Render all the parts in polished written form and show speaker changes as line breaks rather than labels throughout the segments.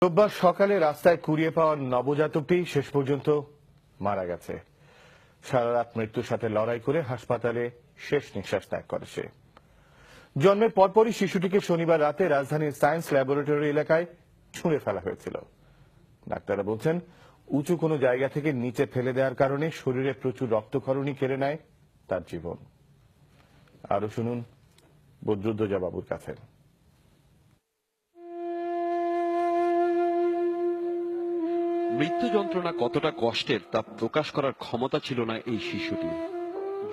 রোববার সকালে রাস্তায় কুড়িয়ে পাওয়া নবজাতকটি শেষ পর্যন্ত মারা গেছে। সারা রাত মৃত্যুর সাথে লড়াই করে হাসপাতালে শেষ নিঃশ্বাস ত্যাগ করে সে। জন্মের পরপরই শিশুটিকে শনিবার রাতে রাজধানীর সায়েন্স ল্যাবরেটরি এলাকায় ছুঁড়ে ফেলা হয়েছিল। ডাক্তাররা বলছেন, উঁচু কোনো জায়গা থেকে নিচে ফেলে দেওয়ার কারণে শরীরে প্রচুর রক্তক্ষরণই কেড়ে নেয় তার জীবন। আরো শুনুন বদরুদ্দোজা বাবুর কাছে।
মৃত্যু যন্ত্রণা কতটা কষ্টের তা প্রকাশ করার ক্ষমতা ছিল না এই শিশুটির।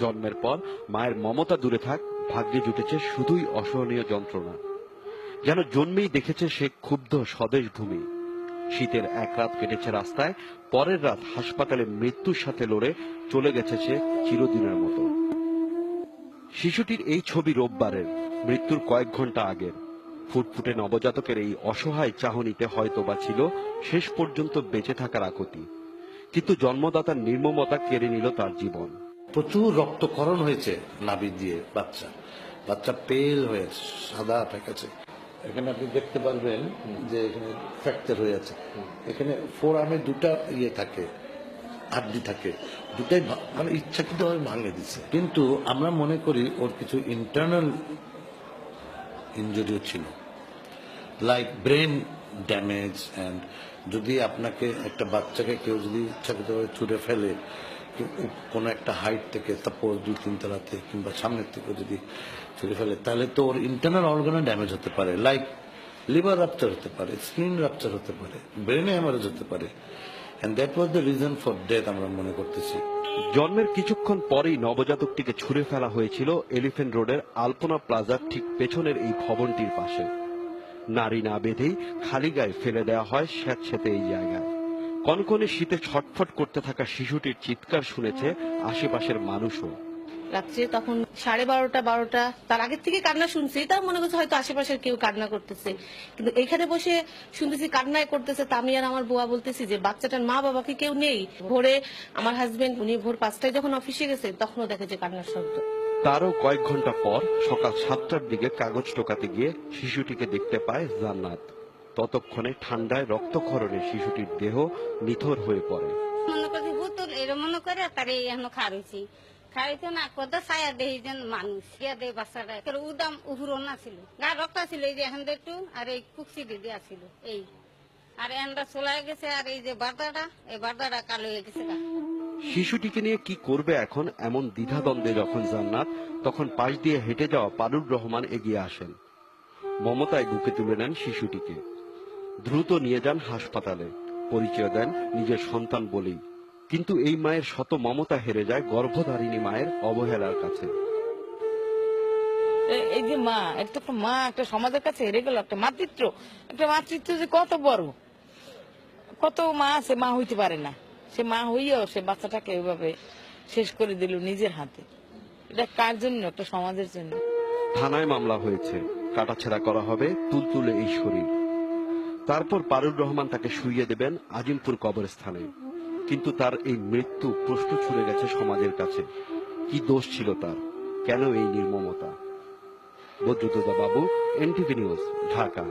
জন্মের পর মায়ের মমতা দূরে থাক, ভাগ্যে জুটেছে শুধুই অসহনীয় যন্ত্রণা। যেন জন্মেই দেখেছে সে ক্ষুব্ধ স্বদেশ ভূমি। শীতের এক রাত কেটেছে রাস্তায়, পরের রাত হাসপাতালে মৃত্যুর সাথে লড়ে চলে গেছে সে চিরদিনের মতো। শিশুটির এই ছবি রোববারের, মৃত্যুর কয়েক ঘন্টা আগের। ফুটফুটে নবজাতকের এই অসহায় চাহনিতে হয়তোবা ছিল শেষ পর্যন্ত বেঁচে থাকার আকুতি, কিন্তু জন্মদাতার নির্মমতা কেড়ে নিল তার জীবন।
প্রচুর রক্তক্ষরণ হয়েছে নাভি দিয়ে, বাচ্চা পেল হয়ে সাদা আছে। এখানে আপনি দেখতে পারবেন যে এখানে ফ্র্যাকচার হয়ে আছে। এখানে ফোর আর্মে দুটা থাকে, হাড্ডি থাকে, দুটাই মানে ইচ্ছাকৃতভাবে ভাঙে দিচ্ছে। কিন্তু আমরা মনে করি ওর কিছু ইন্টারনাল ইনজুরিও ছিল, লাইক ব্রেন ড্যামেজ। অ্যান্ড যদি আপনাকে একটা বাচ্চাকে কেউ যদি ইচ্ছাকৃতভাবে ছুঁড়ে ফেলে কোনো একটা হাইট থেকে, সাপোজ 2-3 তলাতে কিংবা সামনের থেকে যদি ছুঁড়ে ফেলে, তাহলে তো ওর ইন্টারনাল অর্গানে ড্যামেজ হতে পারে, লাইক লিভার রাপচার হতে পারে, স্কিন রাপচার হতে পারে, ব্রেনে হ্যামারেজ হতে পারে। And that was the reason for death আমরা মনে করতেছি।
জন্মের কিছুক্ষণ পরেই নবজাতকটিকে ছুঁড়ে ফেলা হয়েছিল এলিফ্যান্ট রোডের আলপনা প্লাজার ঠিক পেছনের এই ভবনটির পাশে। নারী না বেঁধেই খালি গায়ে ফেলে দেওয়া হয় স্যাঁতস্যাঁতে এই জায়গায়। কনকনে শীতে ছটফট করতে থাকা শিশুটির চিৎকার শুনেছে আশেপাশের মানুষও।
রাত্রে তখন 12:30 তার আগের থেকে কান্না শুনছি, তার মনে করছে হয়তো আশেপাশের কেউ কান্না করতেছে, কিন্তু এখানে বসে শুনতেছি কান্নায় করতেছে। তা আমি আর আমার বুয়া বলতেছি যে বাচ্চাটার মা বাবাকে কেউ নেই। ভোরে আমার হাজবেন্ড উনি ভোর 5টায় যখন অফিসে গেছে তখনও দেখে যে কান্নার শব্দ।
তারও কয়েক ঘন্টা পর সকাল 7টার দিকে কাগজ টোকাতে গিয়ে শিশুটিকে দেখতে পায় জান্নাত। ততক্ষণে ঠান্ডায় রক্তক্ষরণে শিশুটির দেহ নিথর হয়ে পড়ে।
মনে করছি বোতল এরম মনে করে তার এখন খারইছি খাইতো না কত ছায়া দেই যেন মানুষ ইয়া দেয় বাচ্চাটা উদাম উহুরো না ছিল, গা রক্ত ছিল এই যে এখন একটু, আর এই কুকসি দিয়া ছিল এই, আর এনটা চলে গেছে। আর এই যে বার্দাটা, এই বার্দাটা কালো হয়ে গেছে।
শিশুটিকে নিয়ে কি করবে এখন, এমন দ্বিধাদ্বন্দ্বে যখন জান্নাত, তখন পাশ দিয়ে হেঁটে যাওয়া পারুর রহমান এগিয়ে আসেন। মমতায় বুকে তুলে নেন শিশুটিকে, দ্রুত নিয়ে যান হাসপাতালে, পরিচয় দেন নিজের সন্তান বলেই। কিন্তু এই মায়ের শত মমতা হেরে যায় গর্ভধারিণী মায়ের অবহেলার কাছে।
এই যে মা, একটা মা একটা সমাজের কাছে হেরে গেল। একটা মাতৃত্ব যে কত বড়, কত মা আছে মা হইতে পারে না, সে মা হইয়াও সে বাচ্চাটাকে ওইভাবে শেষ করে দিল নিজের হাতে। এটা কার জন্য? একটা সমাজের জন্য।
থানায় মামলা হয়েছে, কাটাছেঁড়া করা হবে তুলতুলে এই শরীর। তারপর পারুর রহমান তাকে শুইয়ে দেবেন আজিমপুর কবরস্থানে। কিন্তু তার এই মৃত্যু প্রশ্ন ছুড়ে গেছে সমাজের কাছে। কি দোষ ছিল তার, কেন এই নির্মমতা? বদরুদ্দোজা বাবু, এনটিভি নিউজ, ঢাকা।